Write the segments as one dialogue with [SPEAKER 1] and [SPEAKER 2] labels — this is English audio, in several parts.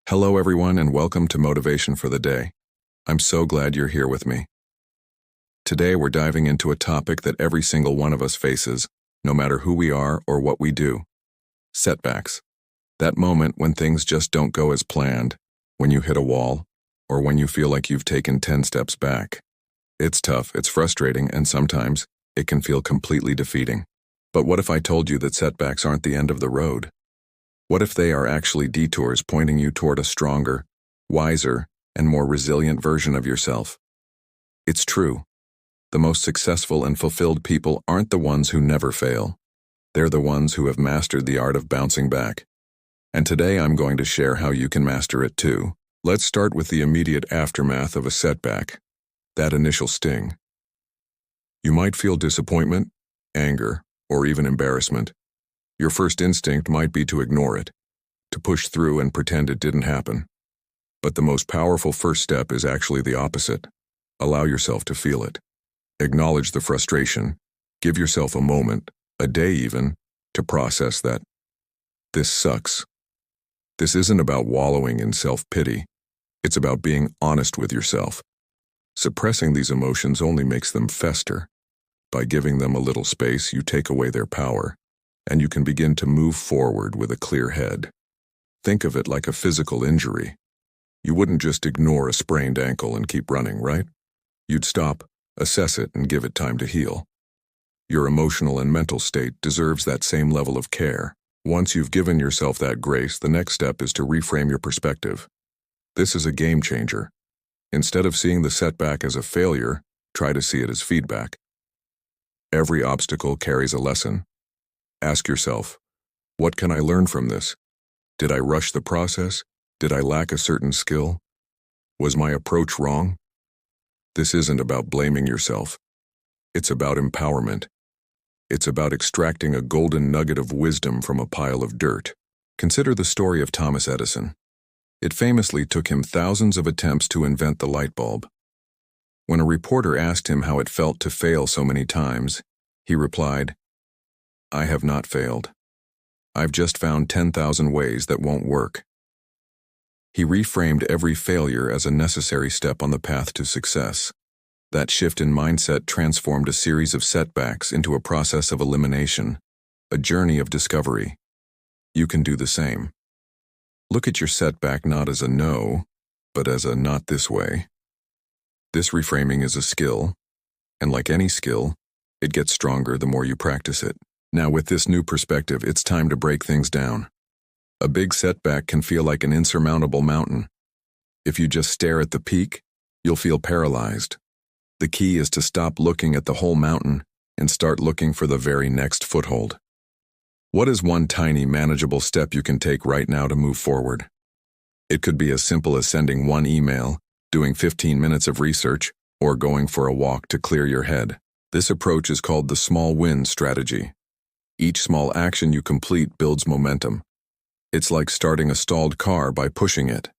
[SPEAKER 1] Hello, everyone, and welcome to Motivation for the Day. I'm so glad you're here with me. Today, we're diving into a topic that every single one of us faces, no matter who we are or what we do. Setbacks. That moment when things just don't go as planned, when you hit a wall, or when you feel like you've taken 10 steps back. It's tough, it's frustrating, and sometimes it can feel completely defeating. But what if I told you that setbacks aren't the end of the road? What if they are actually detours pointing you toward a stronger, wiser, and more resilient version of yourself? It's true. The most successful and fulfilled people aren't the ones who never fail. They're the ones who have mastered the art of bouncing back. And today I'm going to share how you can master it too. Let's start with the immediate aftermath of a setback, that initial sting. You might feel disappointment, anger, or even embarrassment. Your first instinct might be to ignore it, to push through and pretend it didn't happen. But the most powerful first step is actually the opposite. Allow yourself to feel it. Acknowledge the frustration. Give yourself a moment, a day even, to process that. This sucks. This isn't about wallowing in self-pity. It's about being honest with yourself. Suppressing these emotions only makes them fester. By giving them a little space, you take away their power, and you can begin to move forward with a clear head. Think of it like a physical injury. You wouldn't just ignore a sprained ankle and keep running, right? You'd stop, assess it, and give it time to heal. Your emotional and mental state deserves that same level of care. Once you've given yourself that grace, the next step is to reframe your perspective. This is a game changer. Instead of seeing the setback as a failure, try to see it as feedback. Every obstacle carries a lesson. Ask yourself, what can I learn from this? Did I rush the process? Did I lack a certain skill? Was my approach wrong? This isn't about blaming yourself. It's about empowerment. It's about extracting a golden nugget of wisdom from a pile of dirt. Consider the story of Thomas Edison. It famously took him thousands of attempts to invent the light bulb. When a reporter asked him how it felt to fail so many times, he replied, "I have not failed. I've just found 10,000 ways that won't work." He reframed every failure as a necessary step on the path to success. That shift in mindset transformed a series of setbacks into a process of elimination, a journey of discovery. You can do the same. Look at your setback not as a no, but as a not this way. This reframing is a skill, and like any skill, it gets stronger the more you practice it. Now, with this new perspective, it's time to break things down. A big setback can feel like an insurmountable mountain. If you just stare at the peak, you'll feel paralyzed. The key is to stop looking at the whole mountain and start looking for the very next foothold. What is one tiny, manageable step you can take right now to move forward? It could be as simple as sending one email, doing 15 minutes of research, or going for a walk to clear your head. This approach is called the small win strategy. Each small action you complete builds momentum. It's like starting a stalled car by pushing it.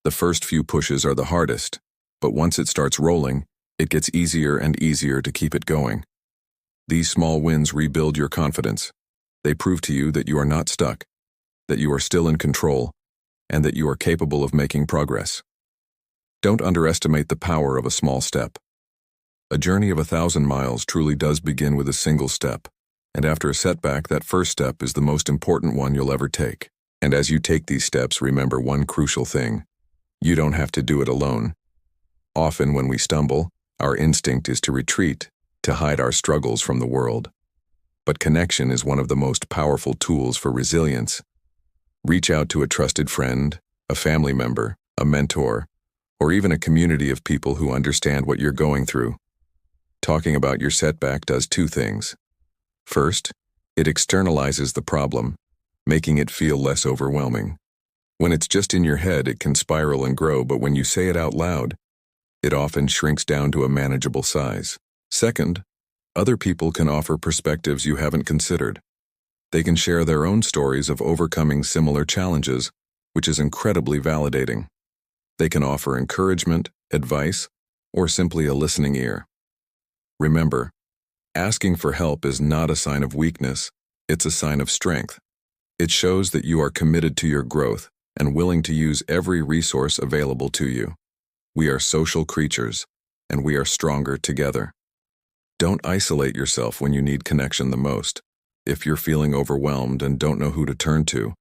[SPEAKER 1] The first few pushes are the hardest, but once it starts rolling, it gets easier and easier to keep it going. These small wins rebuild your confidence. They prove to you that you are not stuck, that you are still in control, and that you are capable of making progress. Don't underestimate the power of a small step. A journey of 1,000 miles truly does begin with a single step, and after a setback, that first step is the most important one you'll ever take. And as you take these steps, remember one crucial thing. You don't have to do it alone. Often when we stumble, our instinct is to retreat, to hide our struggles from the world. But connection is one of the most powerful tools for resilience. Reach out to a trusted friend, a family member, a mentor, or even a community of people who understand what you're going through. Talking about your setback does two things. First, it externalizes the problem, making it feel less overwhelming. When it's just in your head, it can spiral and grow, but when you say it out loud, it often shrinks down to a manageable size. Second, other people can offer perspectives you haven't considered. They can share their own stories of overcoming similar challenges, which is incredibly validating. They can offer encouragement, advice, or simply a listening ear. Remember, asking for help is not a sign of weakness, it's a sign of strength. It shows that you are committed to your growth, and willing to use every resource available to you. We are social creatures, and we are stronger together. Don't isolate yourself when you need connection the most. If you're feeling overwhelmed and don't know who to turn to,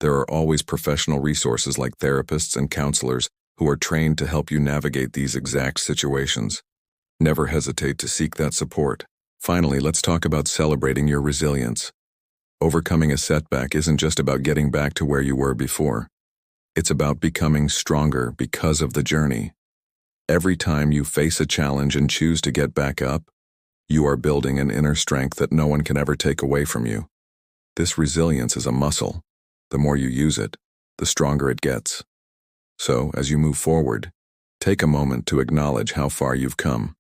[SPEAKER 1] there are always professional resources like therapists and counselors who are trained to help you navigate these exact situations. Never hesitate to seek that support. Finally, let's talk about celebrating your resilience. Overcoming a setback isn't just about getting back to where you were before. It's about becoming stronger because of the journey. Every time you face a challenge and choose to get back up, you are building an inner strength that no one can ever take away from you. This resilience is a muscle. The more you use it, the stronger it gets. So, as you move forward, take a moment to acknowledge how far you've come.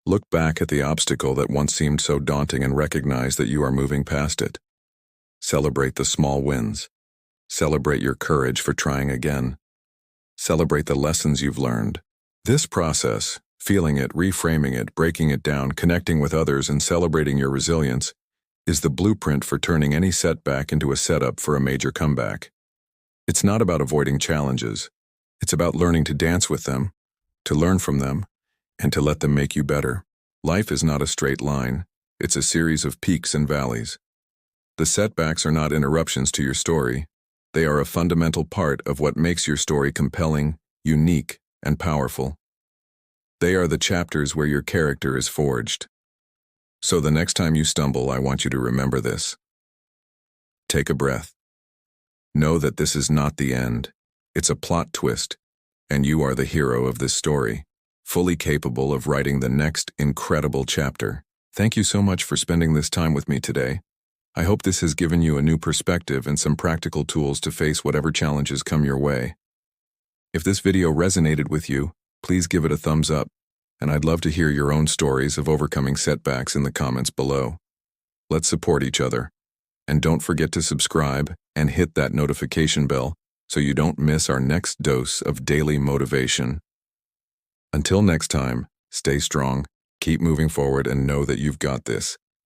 [SPEAKER 1] Look back at the obstacle that once seemed so daunting and recognize that you are moving past it. Celebrate the small wins. Celebrate your courage for trying again. Celebrate the lessons you've learned. This process, feeling it, reframing it, breaking it down, connecting with others, and celebrating your resilience, is the blueprint for turning any setback into a setup for a major comeback. It's not about avoiding challenges. It's about learning to dance with them, to learn from them, and to let them make you better. Life is not a straight line. It's a series of peaks and valleys. The setbacks are not interruptions to your story. They are a fundamental part of what makes your story compelling, unique, and powerful. They are the chapters where your character is forged. So the next time you stumble, I want you to remember this. Take a breath. Know that this is not the end. It's a plot twist, and you are the hero of this story, fully capable of writing the next incredible chapter. Thank you so much for spending this time with me today. I hope this has given you a new perspective and some practical tools to face whatever challenges come your way. If this video resonated with you, please give it a thumbs up, and I'd love to hear your own stories of overcoming setbacks in the comments below. Let's support each other. And don't forget to subscribe and hit that notification bell so you don't miss our next dose of daily motivation. Until next time, stay strong, keep moving forward, and know that you've got this.